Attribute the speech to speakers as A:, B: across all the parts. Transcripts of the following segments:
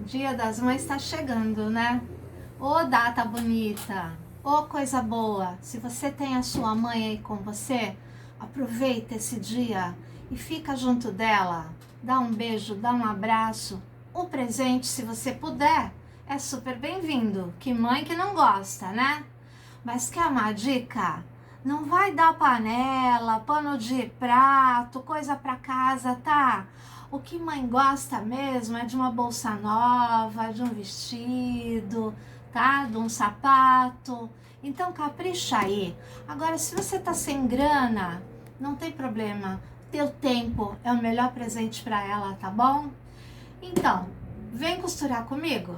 A: Dia das Mães está chegando, né? Ô data bonita, ô coisa boa. Se você tem a sua mãe aí com você, aproveita esse dia e fica junto dela. Dá um beijo, dá um abraço, um presente se você puder. É super bem-vindo. Que mãe que não gosta, né? Mas quer uma dica? Não vai dar panela, pano de prato, coisa pra casa, tá? O que mãe gosta mesmo é de uma bolsa nova, de um vestido, tá? De um sapato. Então capricha aí. Agora, se você tá sem grana, não tem problema. Teu tempo é o melhor presente pra ela, tá bom? Então, vem costurar comigo?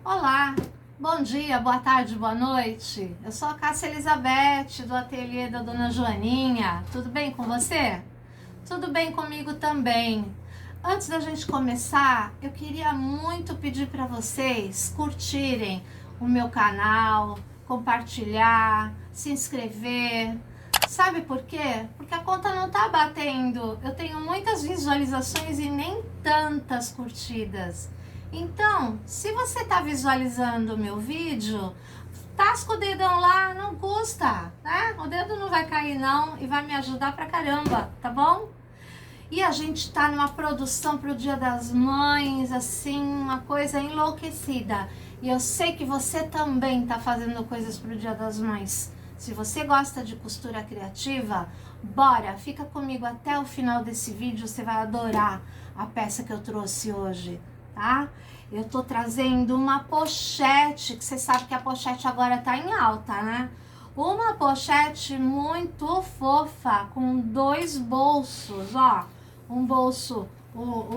A: Olá, bom dia, boa tarde, boa noite. Eu sou a Cássia Elizabeth, do ateliê da Dona Joaninha. Tudo bem com você? Tudo bem comigo também. Antes da gente começar, eu queria muito pedir para vocês curtirem o meu canal, compartilhar, se inscrever. Sabe por quê? Porque a conta não tá batendo. Eu tenho muitas visualizações e nem tantas curtidas. Então, se você tá visualizando o meu vídeo, tasca o dedão lá, não custa, né? O dedo não vai cair não e vai me ajudar pra caramba, tá bom? E a gente tá numa produção pro Dia das Mães, assim, uma coisa enlouquecida. E eu sei que você também tá fazendo coisas pro Dia das Mães. Se você gosta de costura criativa, bora, fica comigo até o final desse vídeo, você vai adorar a peça que eu trouxe hoje, tá? Eu tô trazendo uma pochete, que você sabe que a pochete agora tá em alta, né? Uma pochete muito fofa, com dois bolsos, ó. Um bolso,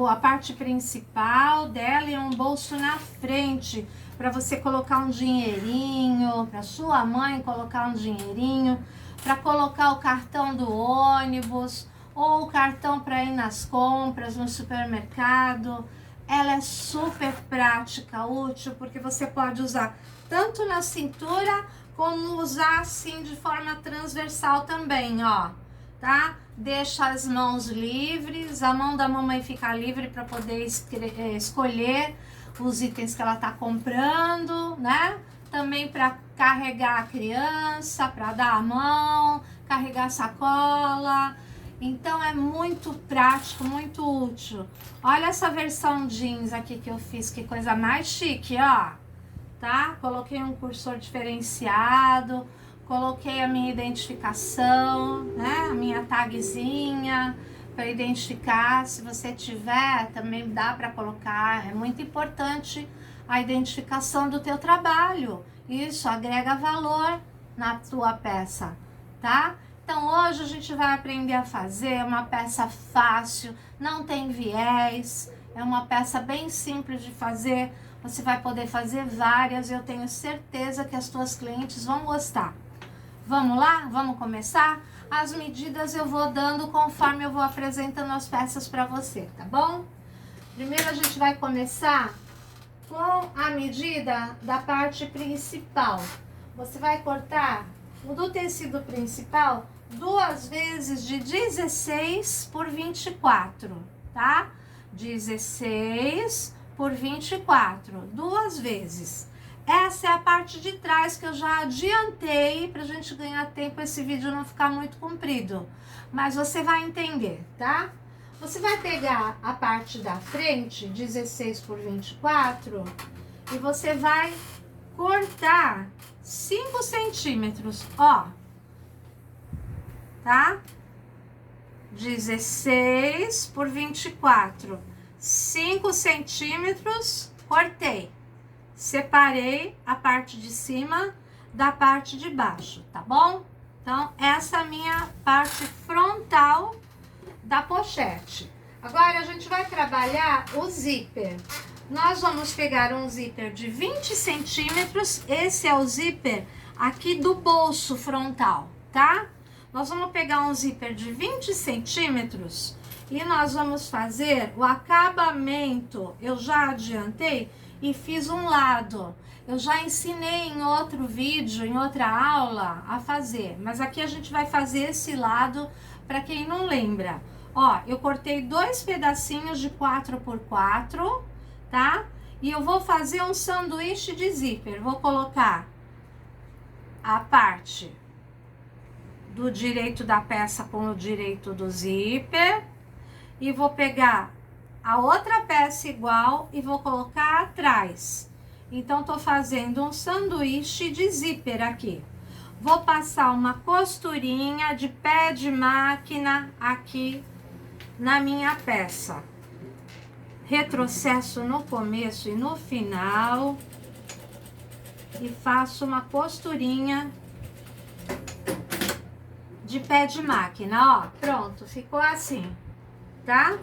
A: a parte principal dela e um bolso na frente, para você colocar um dinheirinho, para sua mãe colocar um dinheirinho, para colocar o cartão do ônibus, ou o cartão para ir nas compras no supermercado. Ela é super prática, útil, porque você pode usar tanto na cintura, como usar assim de forma transversal também, ó, tá? Deixa as mãos livres, a mão da mamãe fica livre para poder escolher os itens que ela tá comprando, né? Também para carregar a criança, para dar a mão, carregar a sacola. Então é muito prático, muito útil. Olha essa versão jeans aqui que eu fiz, que coisa mais chique, ó. Tá? Coloquei um cursor diferenciado, coloquei a minha identificação, né? A minha tagzinha para identificar. Se você tiver, também dá para colocar. É muito importante a identificação do teu trabalho. Isso agrega valor na tua peça, tá? Então hoje a gente vai aprender a fazer uma peça fácil, não tem viés, é uma peça bem simples de fazer, você vai poder fazer várias e eu tenho certeza que as tuas clientes vão gostar. Vamos lá? Vamos começar? As medidas eu vou dando conforme eu vou apresentando as peças para você, tá bom? Primeiro a gente vai começar com a medida da parte principal. Você vai cortar o do tecido principal 2 vezes de 16 por 24, tá? 16 por 24, 2 vezes. Essa é a parte de trás que eu já adiantei pra gente ganhar tempo, esse vídeo não ficar muito comprido. Mas você vai entender, tá? Você vai pegar a parte da frente, 16 por 24, e você vai cortar 5 centímetros, ó. Tá? 16 por 24, 5 centímetros, cortei. Separei a parte de cima da parte de baixo, tá bom? Então, essa é a minha parte frontal da pochete. Agora, a gente vai trabalhar o zíper. Nós vamos pegar um zíper de 20 centímetros, esse é o zíper aqui do bolso frontal, tá? Nós vamos pegar um zíper de 20 centímetros e nós vamos fazer o acabamento, eu já adiantei, e fiz um lado. Eu já ensinei em outro vídeo, em outra aula, a fazer, mas aqui a gente vai fazer esse lado para quem não lembra. Ó, eu cortei 2 pedacinhos de 4x4, tá? E eu vou fazer um sanduíche de zíper. Vou colocar a parte do direito da peça com o direito do zíper e vou pegar a outra peça igual e vou colocar atrás. Então, tô fazendo um sanduíche de zíper aqui. Vou passar uma costurinha de pé de máquina aqui na minha peça. Retrocesso no começo e no final. E faço uma costurinha de pé de máquina, ó. Pronto, ficou assim, tá?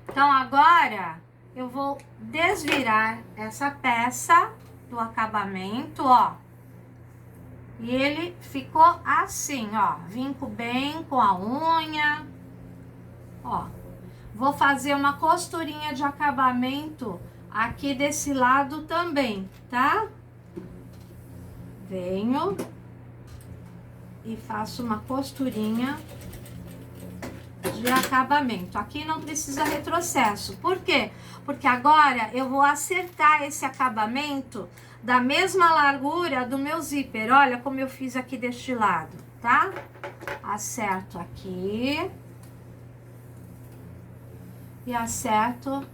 A: Então, agora eu vou desvirar essa peça do acabamento, ó. E ele ficou assim, ó. Vinco bem com a unha, ó. Vou fazer uma costurinha de acabamento aqui desse lado também, tá? Venho e faço uma costurinha de acabamento. Aqui não precisa retrocesso. Por quê? Porque agora eu vou acertar esse acabamento da mesma largura do meu zíper. Olha como eu fiz aqui deste lado, tá? Acerto aqui. E acerto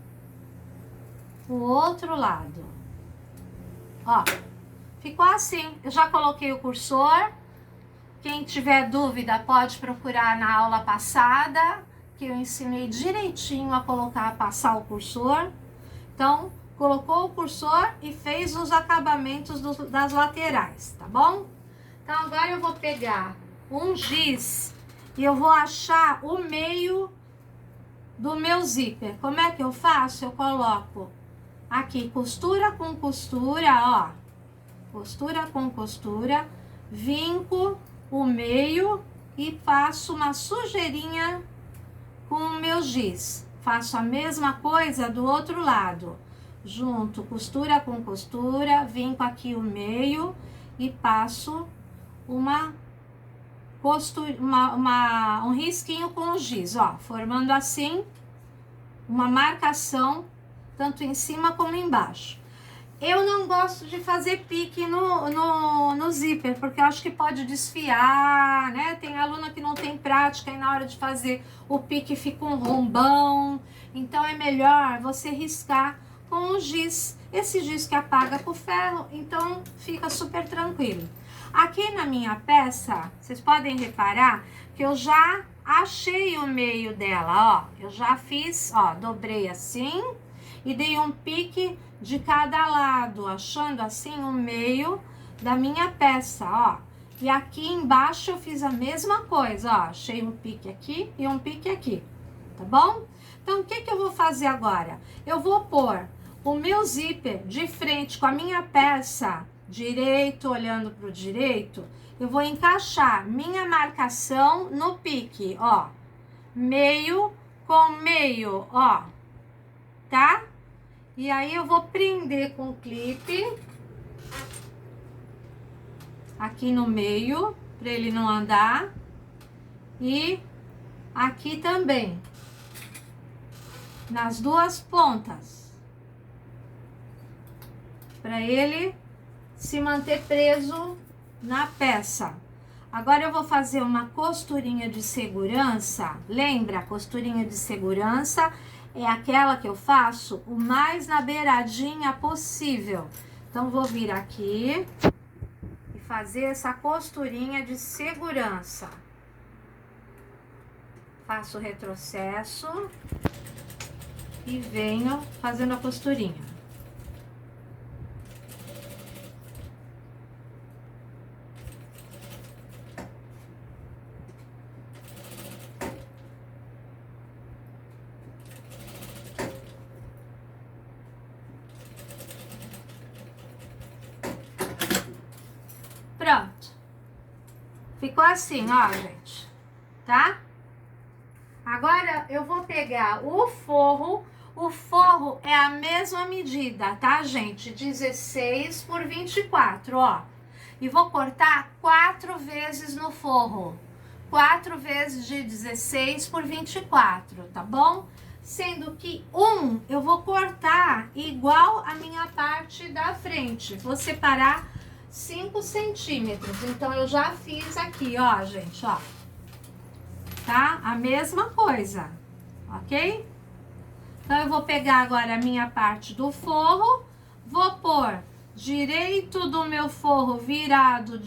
A: o outro lado. Ó, ficou assim. Eu já coloquei o cursor. Quem tiver dúvida pode procurar na aula passada, que eu ensinei direitinho a colocar, passar o cursor. Então, colocou o cursor e fez os acabamentos das laterais, tá bom? Então, agora eu vou pegar um giz e eu vou achar o meio do meu zíper. Como é que eu faço? Eu coloco aqui costura com costura, ó. Costura com costura, vinco o meio e faço uma sujeirinha com o meu giz. Faço a mesma coisa do outro lado. Junto costura com costura, vinco aqui o meio e passo um risquinho com o giz, ó, formando assim uma marcação tanto em cima como embaixo. Eu não gosto de fazer pique no zíper, porque eu acho que pode desfiar, né? Tem aluna que não tem prática e na hora de fazer o pique fica um rombão. Então é melhor você riscar com o giz. Esse giz que apaga com o ferro, então fica super tranquilo. Aqui na minha peça, vocês podem reparar que eu já achei o meio dela, ó. Eu já fiz, ó, dobrei assim e dei um pique de cada lado, achando assim o meio da minha peça, ó. E aqui embaixo eu fiz a mesma coisa, ó. Achei um pique aqui e um pique aqui, tá bom? Então, o que que eu vou fazer agora? Eu vou pôr o meu zíper de frente com a minha peça direito, olhando pro direito. Eu vou encaixar minha marcação no pique, ó. Meio com meio, ó. Tá? E aí eu vou prender com o clipe aqui no meio, para ele não andar. E aqui também, nas duas pontas, para ele se manter preso na peça. Agora eu vou fazer uma costurinha de segurança. Lembra, a costurinha de segurança é aquela que eu faço o mais na beiradinha possível. Então, vou vir aqui e fazer essa costurinha de segurança. Faço o retrocesso e venho fazendo a costurinha. Pronto. Ficou assim, ó, gente, tá? Agora eu vou pegar o forro. O forro é a mesma medida, tá, gente? 16 por 24, ó. E vou cortar 4 vezes no forro. 4 vezes de 16 por 24, tá bom? Sendo que eu vou cortar igual a minha parte da frente. Vou separar 5 centímetros. Então, eu já fiz aqui, ó, gente, ó. Tá? A mesma coisa, ok? Então, eu vou pegar agora a minha parte do forro, vou pôr direito do meu forro virado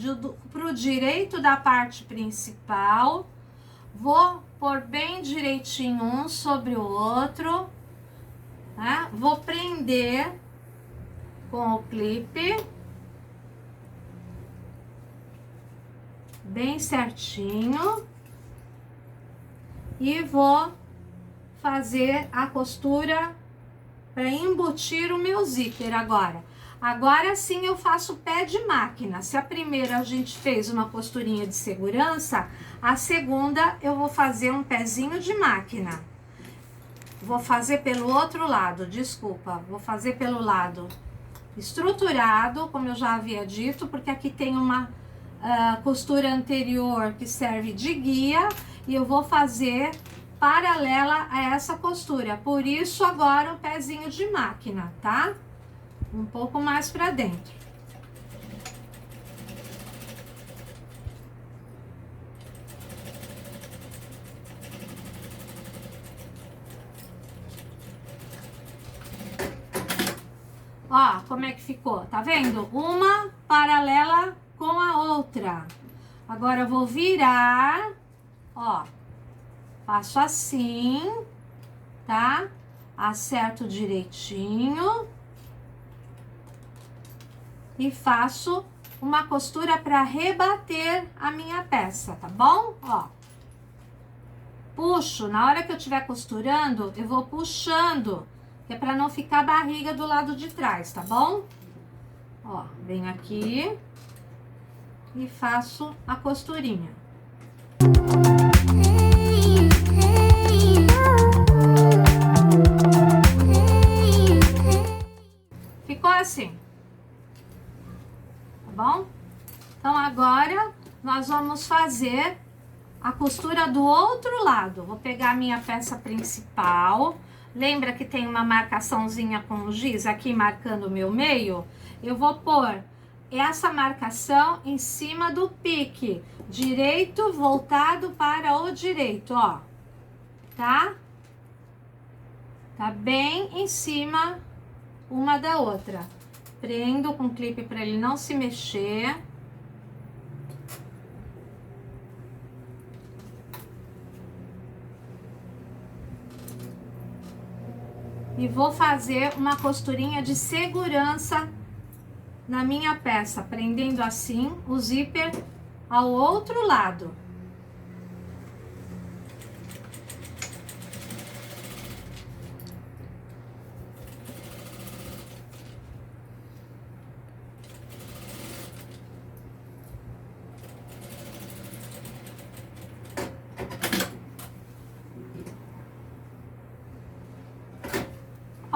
A: pro direito da parte principal, vou pôr bem direitinho um sobre o outro, né? Vou prender com o clipe, bem certinho, e vou fazer a costura para embutir o meu zíper agora. Agora sim eu faço pé de máquina. Se a primeira a gente fez uma costurinha de segurança, a segunda eu vou fazer um pezinho de máquina. Vou fazer pelo outro lado, desculpa. Vou fazer pelo lado estruturado, como eu já havia dito, porque aqui tem uma costura anterior que serve de guia e eu vou fazer paralela a essa costura. Por isso agora o pezinho de máquina, tá? Um pouco mais pra dentro. Ó, como é que ficou? Tá vendo? Uma paralela com a outra. Agora eu vou virar, ó. Faço assim, tá? Acerto direitinho. E faço uma costura para rebater a minha peça, tá bom? Ó. Puxo, na hora que eu estiver costurando, eu vou puxando, que é para não ficar a barriga do lado de trás, tá bom? Ó, venho aqui e faço a costurinha. Ficou assim. Bom? Então, agora nós vamos fazer a costura do outro lado. Vou pegar a minha peça principal. Lembra que tem uma marcaçãozinha com giz aqui marcando o meu meio? Eu vou pôr essa marcação em cima do pique. Direito voltado para o direito, ó. Tá? Tá bem em cima uma da outra. Prendo com o clipe para ele não se mexer. E vou fazer uma costurinha de segurança na minha peça, prendendo assim o zíper ao outro lado.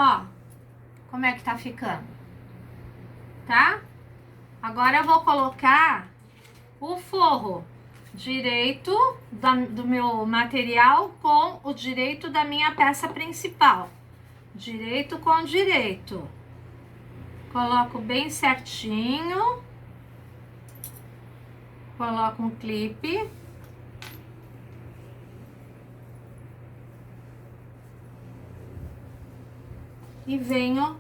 A: Ó, como é que tá ficando, tá? Agora eu vou colocar o forro direito do meu material com o direito da minha peça principal. Direito com direito. Coloco bem certinho. Coloco um clipe. E venho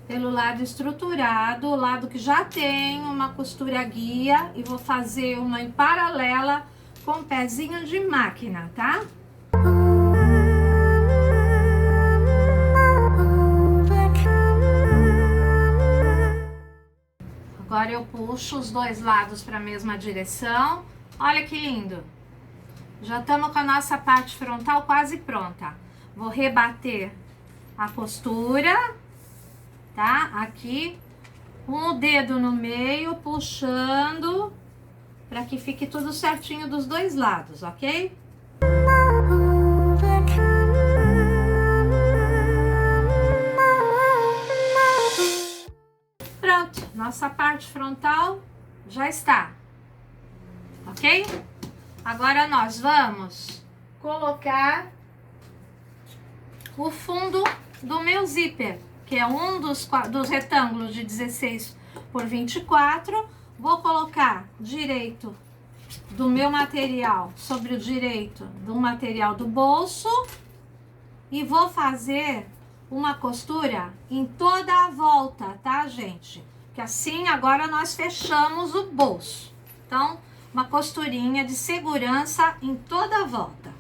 A: pelo lado estruturado, o lado que já tem uma costura guia, e vou fazer uma em paralela com um pezinho de máquina, tá? Agora eu puxo os dois lados para a mesma direção. Olha que lindo! Já estamos com a nossa parte frontal quase pronta. Vou rebater a costura, tá? Aqui, com o dedo no meio, puxando, para que fique tudo certinho dos dois lados, ok? nossa parte frontal já está, ok? Agora nós vamos colocar o fundo do meu zíper, que é um dos retângulos de 16 por 24. Vou colocar direito do meu material sobre o direito do material do bolso e vou fazer uma costura em toda a volta, tá, gente? Que assim agora nós fechamos o bolso. Então, uma costurinha de segurança em toda a volta.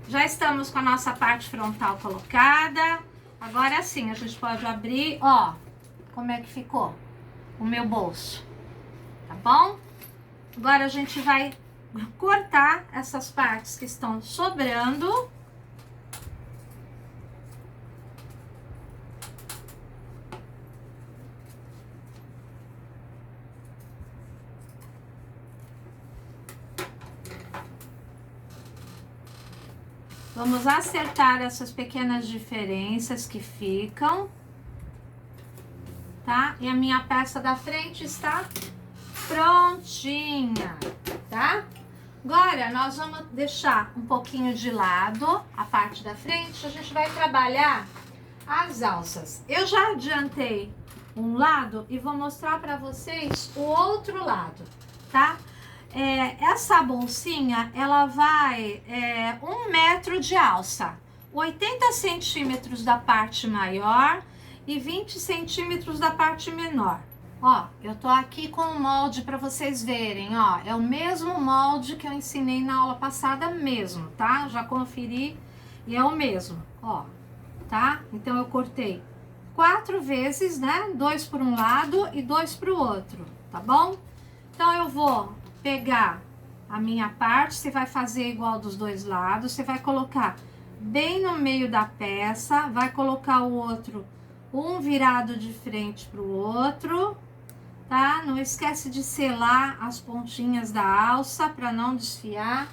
A: Já estamos com a nossa parte frontal colocada. Agora sim, a gente pode abrir, ó, como é que ficou o meu bolso, tá bom? Agora a gente vai cortar essas partes que estão sobrando. Vamos acertar essas pequenas diferenças que ficam, tá? E a minha peça da frente está prontinha, tá? Agora, nós vamos deixar um pouquinho de lado a parte da frente, a gente vai trabalhar as alças. Eu já adiantei um lado e vou mostrar para vocês o outro lado, tá? Essa bolsinha, ela vai 1 metro de alça, 80 centímetros da parte maior e 20 centímetros da parte menor. Ó, eu tô aqui com o molde para vocês verem, ó, é o mesmo molde que eu ensinei na aula passada mesmo, tá? Já conferi e é o mesmo, ó, tá? Então eu cortei 4 vezes, né? 2 por um lado e 2 para o outro, tá bom? Então eu vou pegar a minha parte, você vai fazer igual dos dois lados, você vai colocar bem no meio da peça, vai colocar o outro um virado de frente para o outro, tá? Não esquece de selar as pontinhas da alça para não desfiar.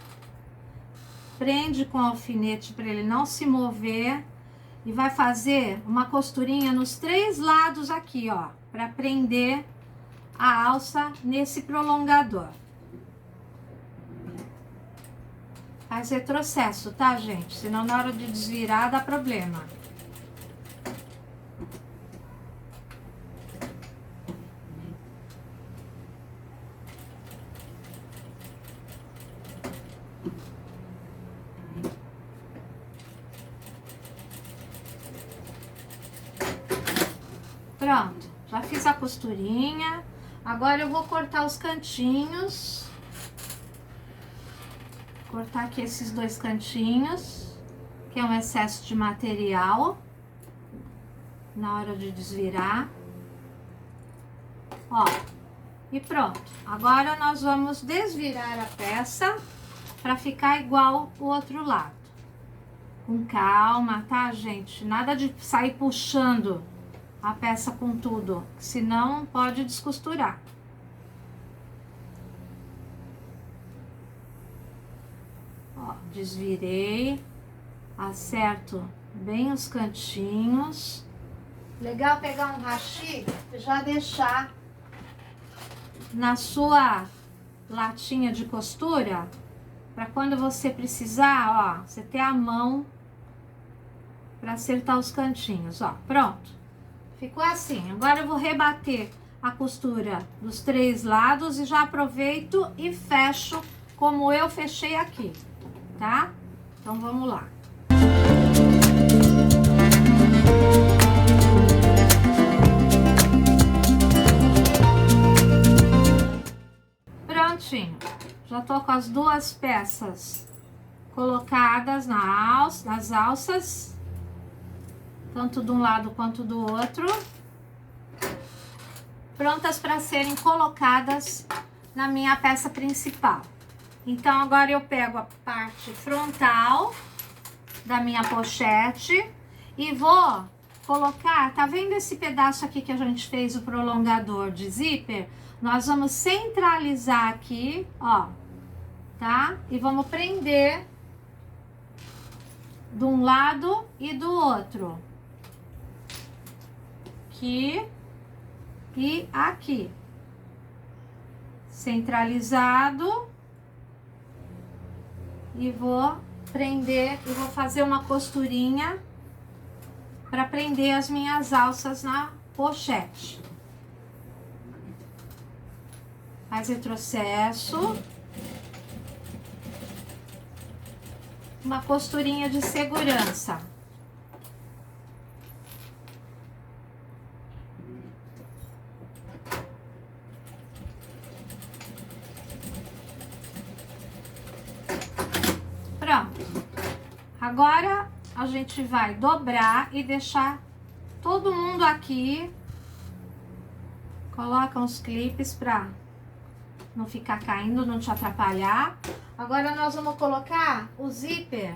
A: Prende com o alfinete para ele não se mover e vai fazer uma costurinha nos 3 lados aqui, ó, para prender a alça nesse prolongador. Faz retrocesso, tá, gente? Senão na hora de desvirar dá problema. Pronto, já fiz a costurinha. Agora eu vou cortar os cantinhos. Cortar aqui esses 2 cantinhos, que é um excesso de material, na hora de desvirar. Ó, e pronto. Agora nós vamos desvirar a peça para ficar igual o outro lado. Com calma, tá, gente? Nada de sair puxando a peça com tudo, senão pode descosturar. Ó, desvirei, acerto bem os cantinhos. Legal pegar um hashi e já deixar na sua latinha de costura, para quando você precisar, ó, você ter a mão para acertar os cantinhos, ó. Pronto. Ficou assim. Agora eu vou rebater a costura dos 3 lados e já aproveito e fecho como eu fechei aqui, tá? Então vamos lá. Prontinho. Já tô com as 2 peças colocadas nas alças, tanto de um lado quanto do outro, prontas para serem colocadas na minha peça principal. Então agora eu pego a parte frontal da minha pochete e vou colocar, tá vendo esse pedaço aqui que a gente fez o prolongador de zíper? Nós vamos centralizar aqui, ó, tá? E vamos prender de um lado e do outro. Aqui e aqui. Centralizado. E vou prender, e vou fazer uma costurinha para prender as minhas alças na pochete. Faz retrocesso. Uma costurinha de segurança. Pronto. Agora a gente vai dobrar e deixar todo mundo aqui. Coloca uns clipes para não ficar caindo, não te atrapalhar. Agora nós vamos colocar o zíper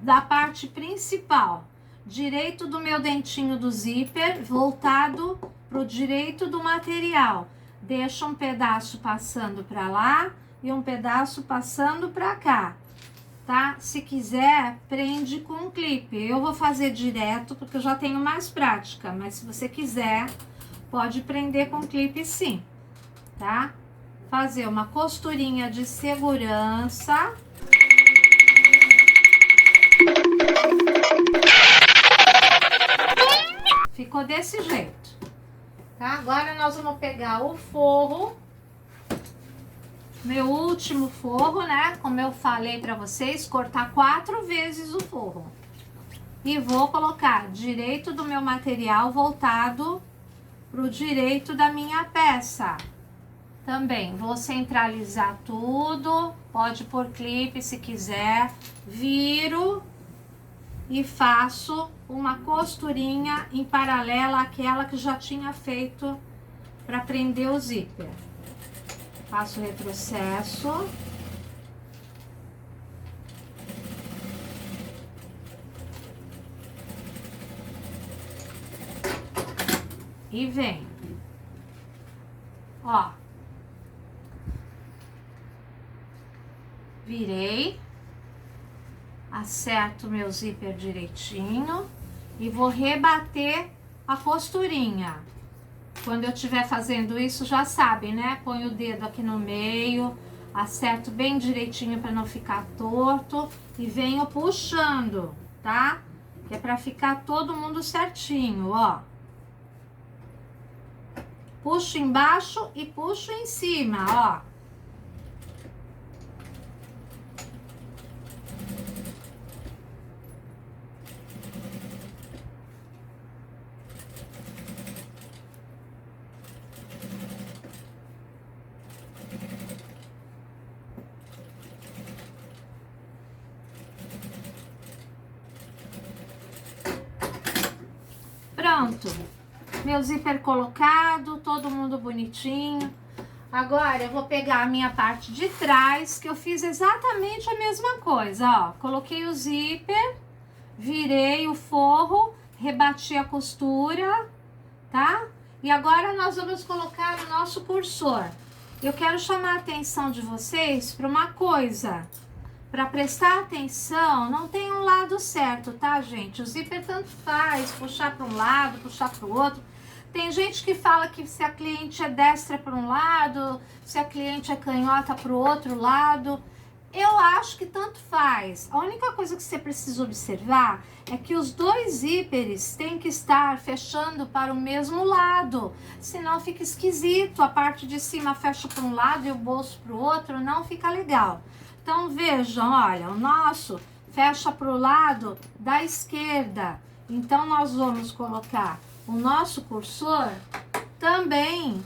A: da parte principal, direito do meu dentinho do zíper, voltado pro direito do material. Deixa um pedaço passando para lá e um pedaço passando para cá, tá? Se quiser, prende com um clipe. Eu vou fazer direto porque eu já tenho mais prática, mas se você quiser, pode prender com clipe sim, tá? Fazer uma costurinha de segurança. Ficou desse jeito, tá? Agora nós vamos pegar o forro, meu último forro, né? Como eu falei pra vocês, cortar 4 vezes o forro. E vou colocar direito do meu material voltado pro direito da minha peça. Também vou centralizar tudo, pode pôr clipe se quiser, viro e faço uma costurinha em paralela àquela que já tinha feito para prender o zíper. Faço retrocesso. E vem. Ó. Virei, acerto meu zíper direitinho e vou rebater a costurinha. Quando eu estiver fazendo isso, já sabe, né? Põe o dedo aqui no meio, acerto bem direitinho para não ficar torto e venho puxando, tá? Que é para ficar todo mundo certinho, ó. Puxo embaixo e puxo em cima, ó. Pronto, meu zíper colocado, todo mundo bonitinho. Agora eu vou pegar a minha parte de trás, que eu fiz exatamente a mesma coisa, ó. Coloquei o zíper, virei o forro, rebati a costura, tá? E agora nós vamos colocar o nosso cursor. Eu quero chamar a atenção de vocês para uma coisa. Para prestar atenção, não tem um lado certo, tá, gente? O zíper tanto faz, puxar para um lado, puxar para o outro. Tem gente que fala que se a cliente é destra para um lado, se a cliente é canhota para o outro lado. Eu acho que tanto faz. A única coisa que você precisa observar é que os dois zíperes têm que estar fechando para o mesmo lado. Senão fica esquisito. A parte de cima fecha para um lado e o bolso para o outro, não fica legal. Então, vejam, olha, o nosso fecha para o lado da esquerda. Então, nós vamos colocar o nosso cursor também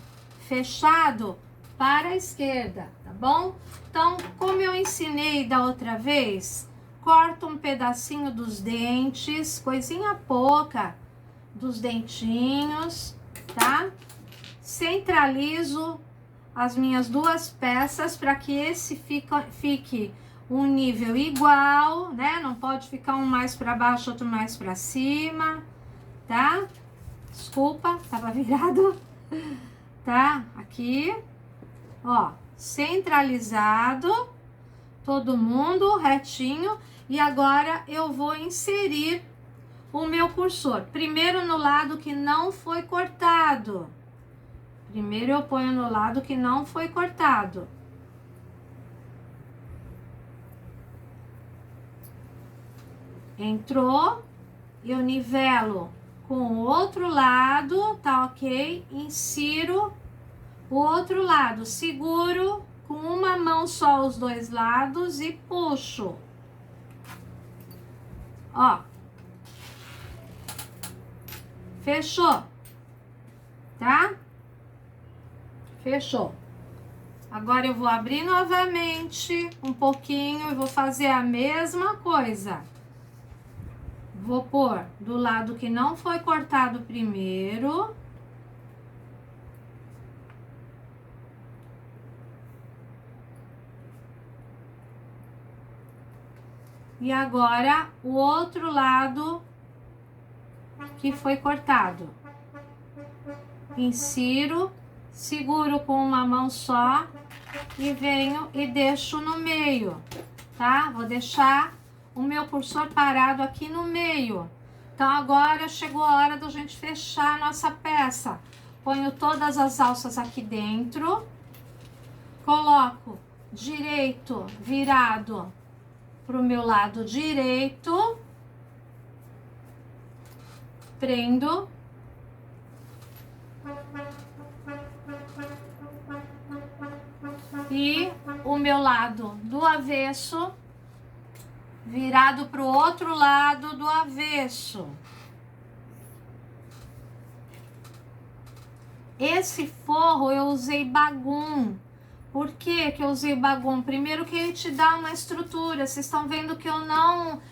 A: fechado para a esquerda, tá bom? Então, como eu ensinei da outra vez, corto um pedacinho dos dentes, coisinha pouca dos dentinhos, tá? Centralizo as minhas duas peças para que esse fique um nível igual, né? Não pode ficar um mais para baixo, outro mais para cima, tá? Desculpa, tava virado, tá? Aqui, ó, centralizado, todo mundo retinho. E agora eu vou inserir o meu cursor. Primeiro no lado que não foi cortado. Primeiro eu ponho no lado que não foi cortado. Entrou, eu nivelo com o outro lado, tá ok? Insiro o outro lado, seguro com uma mão só os dois lados e puxo. Ó. Fechou, tá? Fechou. Agora eu vou abrir novamente um pouquinho e vou fazer a mesma coisa. Vou pôr do lado que não foi cortado primeiro. E agora o outro lado que foi cortado. Insiro, seguro com uma mão só e venho e deixo no meio, tá? Vou deixar o meu cursor parado aqui no meio. Então agora chegou a hora da gente fechar a nossa peça. Ponho todas as alças aqui dentro, coloco direito virado pro meu lado direito, prendo, e o meu lado do avesso virado pro outro lado do avesso. Esse forro eu usei bagum. Por que que eu usei bagum? Primeiro que ele te dá uma estrutura. Vocês estão vendo que eu não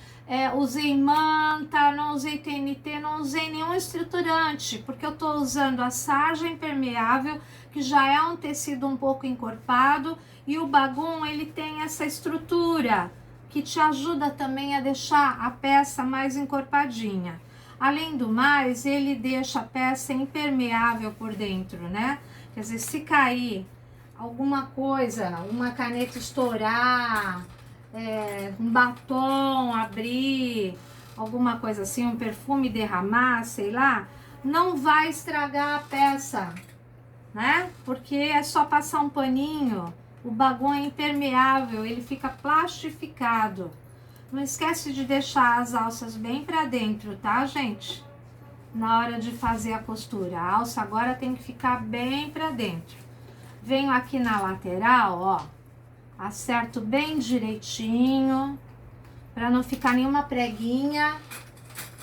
A: usei manta, não usei TNT, não usei nenhum estruturante, porque eu tô usando a sarja impermeável, que já é um tecido um pouco encorpado, e o bagum, ele tem essa estrutura, que te ajuda também a deixar a peça mais encorpadinha. Além do mais, ele deixa a peça impermeável por dentro, né? Quer dizer, se cair alguma coisa, uma caneta estourar, um batom abrir, alguma coisa assim, um perfume derramar, sei lá, não vai estragar a peça, né? Porque é só passar um paninho, o bagulho é impermeável, ele fica plastificado. Não esquece de deixar as alças bem pra dentro, tá, gente? Na hora de fazer a costura, a alça agora tem que ficar bem pra dentro. Venho aqui na lateral, ó, acerto bem direitinho, pra não ficar nenhuma preguinha,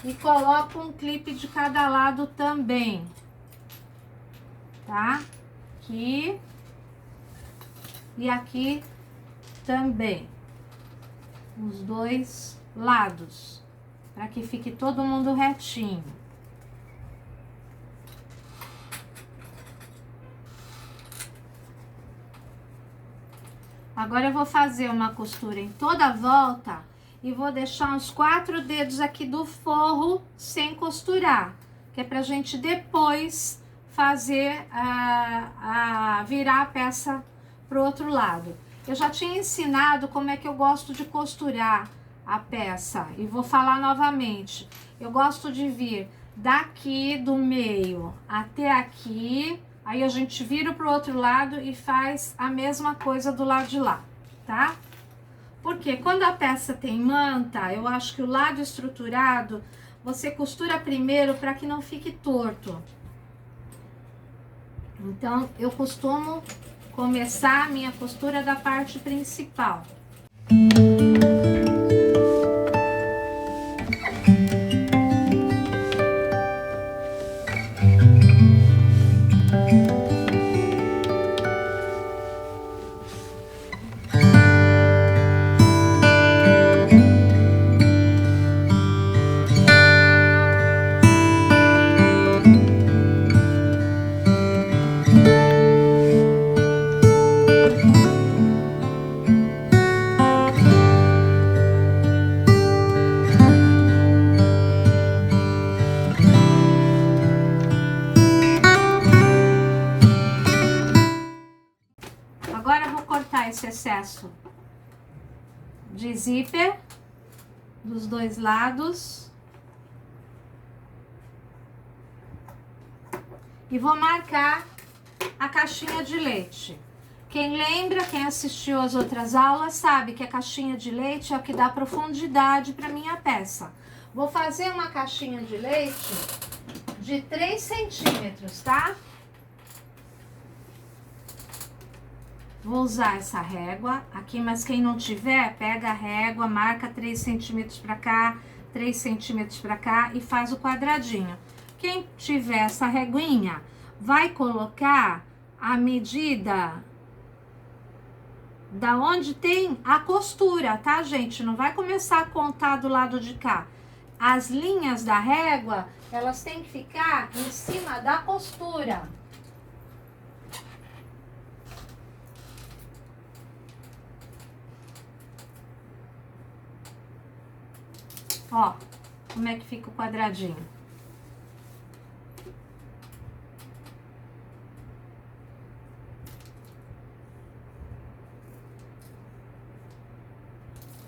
A: e coloco um clipe de cada lado também, tá? Aqui e aqui também, os dois lados, para que fique todo mundo retinho. Agora eu vou fazer uma costura em toda a volta e vou deixar uns 4 dedos aqui do forro sem costurar, que é pra gente depois fazer virar a peça pro outro lado. Eu já tinha ensinado como é que eu gosto de costurar a peça e vou falar novamente. Eu gosto de vir daqui do meio até aqui, aí a gente vira pro outro lado e faz a mesma coisa do lado de lá, tá? Porque quando a peça tem manta, eu acho que o lado estruturado, você costura primeiro para que não fique torto. Então, eu costumo começar a minha costura da parte principal. Agora eu vou cortar esse excesso de zíper dos dois lados. E vou marcar a caixinha de leite. Quem lembra, quem assistiu às outras aulas, sabe que a caixinha de leite é o que dá profundidade para minha peça. Vou fazer uma caixinha de leite de 3 centímetros, tá? Vou usar essa régua aqui, mas quem não tiver, pega a régua, marca 3 centímetros para cá, 3 centímetros para cá e faz o quadradinho. Quem tiver essa reguinha, vai colocar a medida da onde tem a costura, tá, gente? Não vai começar a contar do lado de cá. As linhas da régua, elas têm que ficar em cima da costura. Ó, como é que fica o quadradinho.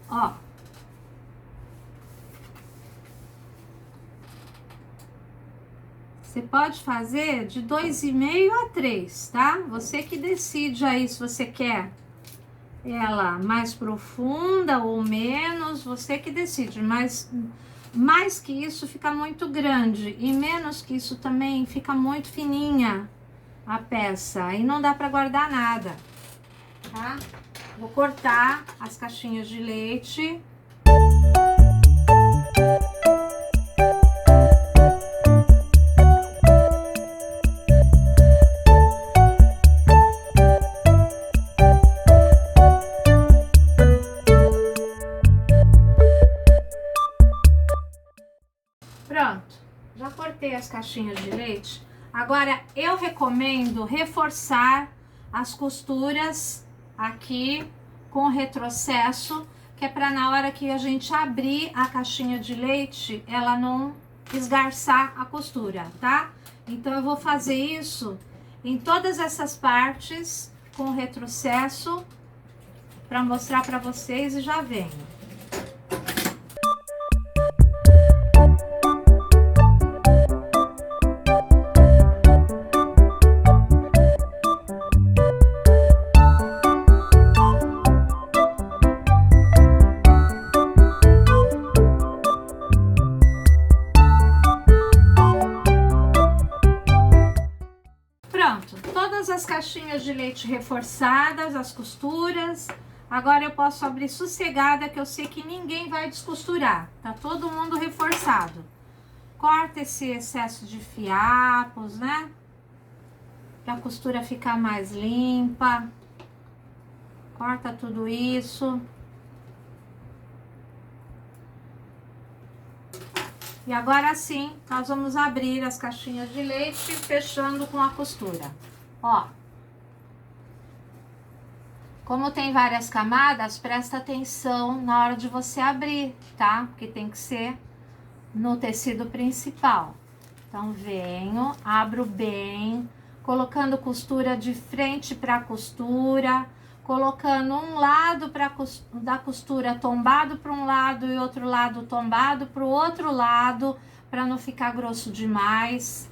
A: Ó. Você pode fazer de 2,5 a 3, tá? Você que decide aí se você quer ela mais profunda ou menos, você que decide, mas mais que isso fica muito grande e menos que isso também fica muito fininha a peça, aí não dá para guardar nada, tá? Vou cortar as caixinhas de leite. Pronto, já cortei as caixinhas de leite. Agora eu recomendo reforçar as costuras aqui com retrocesso, que é para na hora que a gente abrir a caixinha de leite, ela não esgarçar a costura, tá? Então eu vou fazer isso em todas essas partes com retrocesso para mostrar para vocês e já venho. As caixinhas de leite reforçadas, as costuras. Agora eu posso abrir sossegada, que eu sei que ninguém vai descosturar. Tá todo mundo reforçado. Corta esse excesso de fiapos, né? Pra a costura ficar mais limpa. Corta tudo isso. E agora sim, nós vamos abrir as caixinhas de leite, fechando com a costura. Ó, como tem várias camadas, presta atenção na hora de você abrir, tá? Porque tem que ser no tecido principal. Então, venho, abro bem, colocando costura de frente para costura, colocando um lado da costura tombado para um lado e outro lado tombado para o outro lado, para não ficar grosso demais.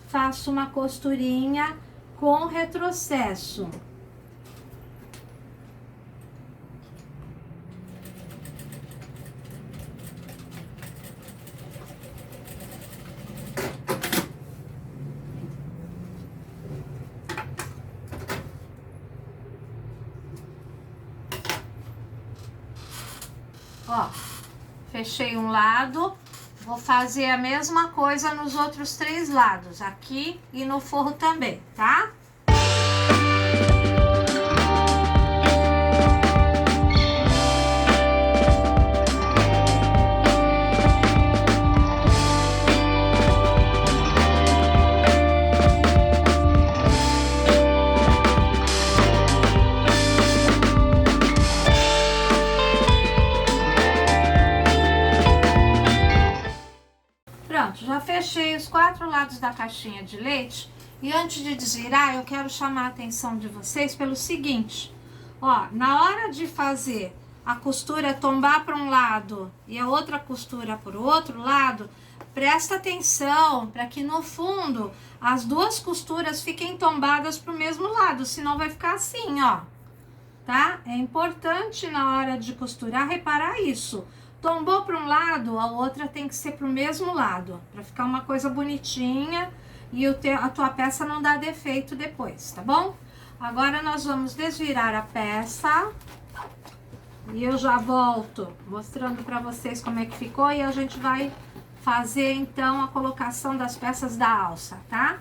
A: Faço uma costurinha com retrocesso. Ó, fechei um lado, vou fazer a mesma coisa nos outros 3 lados, aqui e no forro também, tá? Já fechei os 4 lados da caixinha de leite e antes de desvirar eu quero chamar a atenção de vocês pelo seguinte: Ó, na hora de fazer a costura tombar para um lado e a outra costura para o outro lado, presta atenção para que no fundo as duas costuras fiquem tombadas para o mesmo lado, senão vai ficar assim, ó, tá? É importante na hora de costurar reparar isso. Tombou para um lado, a outra tem que ser para o mesmo lado, para ficar uma coisa bonitinha e a tua peça não dá defeito depois, tá bom? Agora nós vamos desvirar a peça e eu já volto mostrando para vocês como é que ficou e a gente vai fazer então a colocação das peças da alça, tá?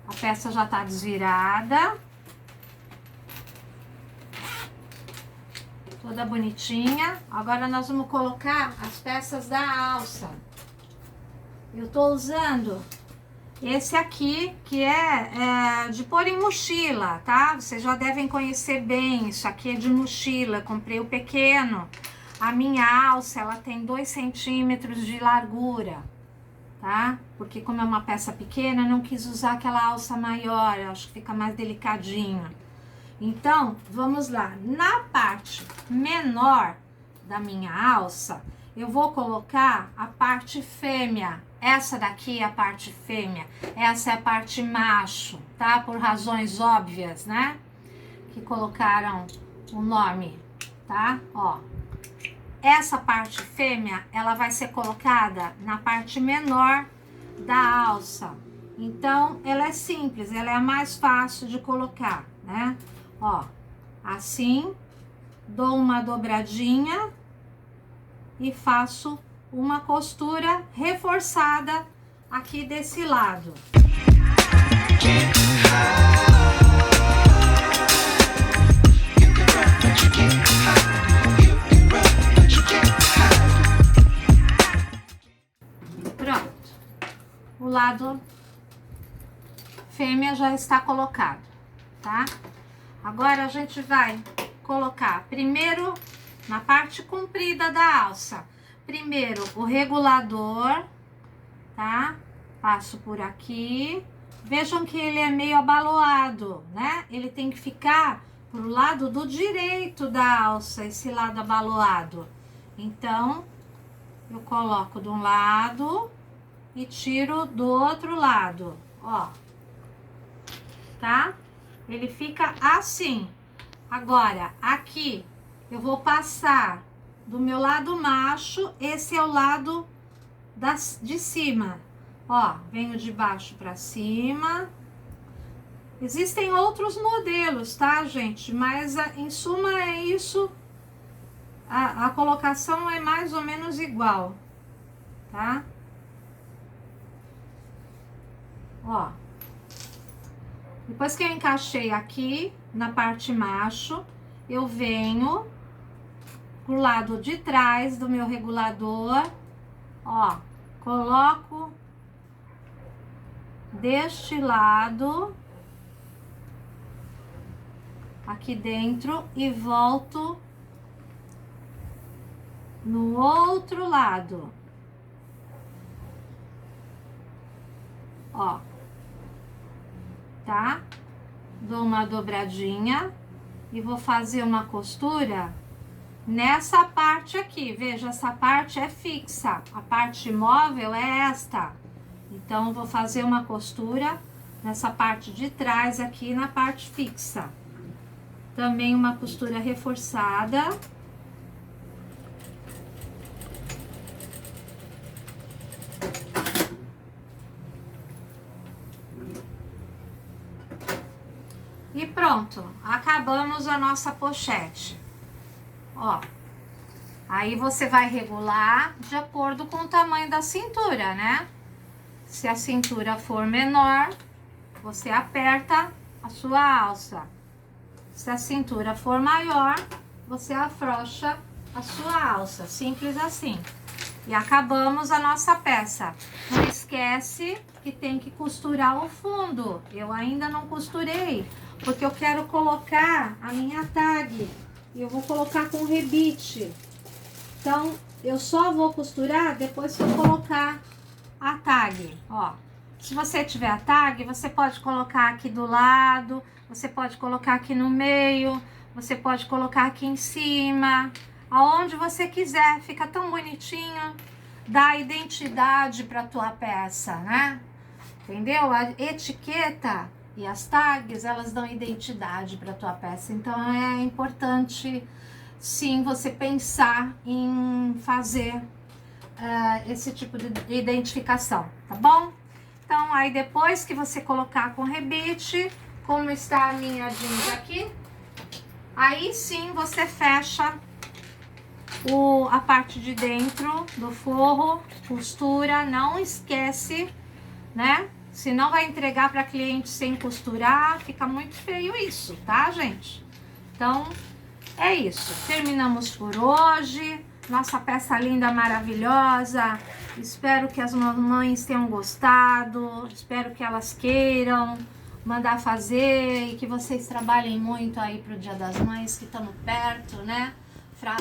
A: A peça já tá desvirada, toda bonitinha. Agora nós vamos colocar as peças da alça. Eu tô usando esse aqui, que é de pôr em mochila, tá? Vocês já devem conhecer bem, isso aqui é de mochila, comprei o pequeno. A minha alça, ela tem 2 centímetros de largura, tá? Porque como é uma peça pequena, eu não quis usar aquela alça maior, eu acho que fica mais delicadinha. Então, vamos lá. Na parte menor da minha alça, eu vou colocar a parte fêmea. Essa daqui é a parte fêmea, essa é a parte macho, tá? Por razões óbvias, né? Que colocaram o nome, tá? Ó. Essa parte fêmea, ela vai ser colocada na parte menor da alça. Então, ela é simples, ela é a mais fácil de colocar, né? Ó, assim, dou uma dobradinha e faço uma costura reforçada aqui desse lado. Pronto. O lado fêmea já está colocado, tá? Agora a gente vai colocar primeiro na parte comprida da alça. Primeiro o regulador, tá? Passo por aqui. Vejam que ele é meio abaloado, né? Ele tem que ficar pro lado do direito da alça, esse lado abaloado. Então, eu coloco de um lado e tiro do outro lado, ó. Tá? Ele fica assim. Agora, aqui, eu vou passar do meu lado macho, esse é o lado de cima. Ó, venho de baixo pra cima. Existem outros modelos, tá, gente? Mas, em suma, é isso. A colocação é mais ou menos igual, tá? Ó. Depois que eu encaixei aqui na parte macho, eu venho pro lado de trás do meu regulador, ó, coloco deste lado aqui dentro e volto no outro lado, ó. Tá? Dou uma dobradinha e vou fazer uma costura nessa parte aqui. Veja, essa parte é fixa, a parte móvel é esta. Então, vou fazer uma costura nessa parte de trás aqui na parte fixa. Também uma costura reforçada. E pronto, acabamos a nossa pochete. Ó, aí você vai regular de acordo com o tamanho da cintura, né? Se a cintura for menor, você aperta a sua alça. Se a cintura for maior, você afrouxa a sua alça. Simples assim. E acabamos a nossa peça. Não esquece que tem que costurar o fundo. Eu ainda não costurei, porque eu quero colocar a minha tag. E eu vou colocar com rebite. Então, eu só vou costurar depois que eu colocar a tag, ó. Se você tiver a tag, você pode colocar aqui do lado, você pode colocar aqui no meio, você pode colocar aqui em cima, aonde você quiser, fica tão bonitinho, dá identidade para tua peça, né? Entendeu? A etiqueta e as tags, elas dão identidade para tua peça, então é importante sim você pensar em fazer esse tipo de identificação, tá bom? Então, aí depois que você colocar com rebite, como está a minha jeans aqui, aí sim você fecha a parte de dentro do forro, costura, não esquece, né? Senão vai entregar para cliente sem costurar, fica muito feio isso, tá, gente? Então, é isso. Terminamos por hoje. Nossa peça linda, maravilhosa. Espero que as mamães tenham gostado. Espero que elas queiram mandar fazer e que vocês trabalhem muito aí pro Dia das Mães, que estamos perto, né?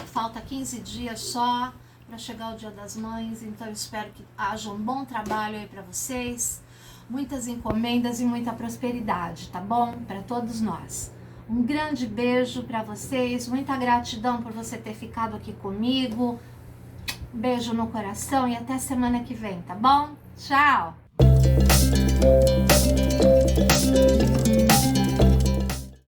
A: Falta 15 dias só para chegar o Dia das Mães, então eu espero que haja um bom trabalho aí para vocês. Muitas encomendas e muita prosperidade, tá bom? Para todos nós. Um grande beijo para vocês, muita gratidão por você ter ficado aqui comigo. Beijo no coração e até semana que vem, tá bom? Tchau!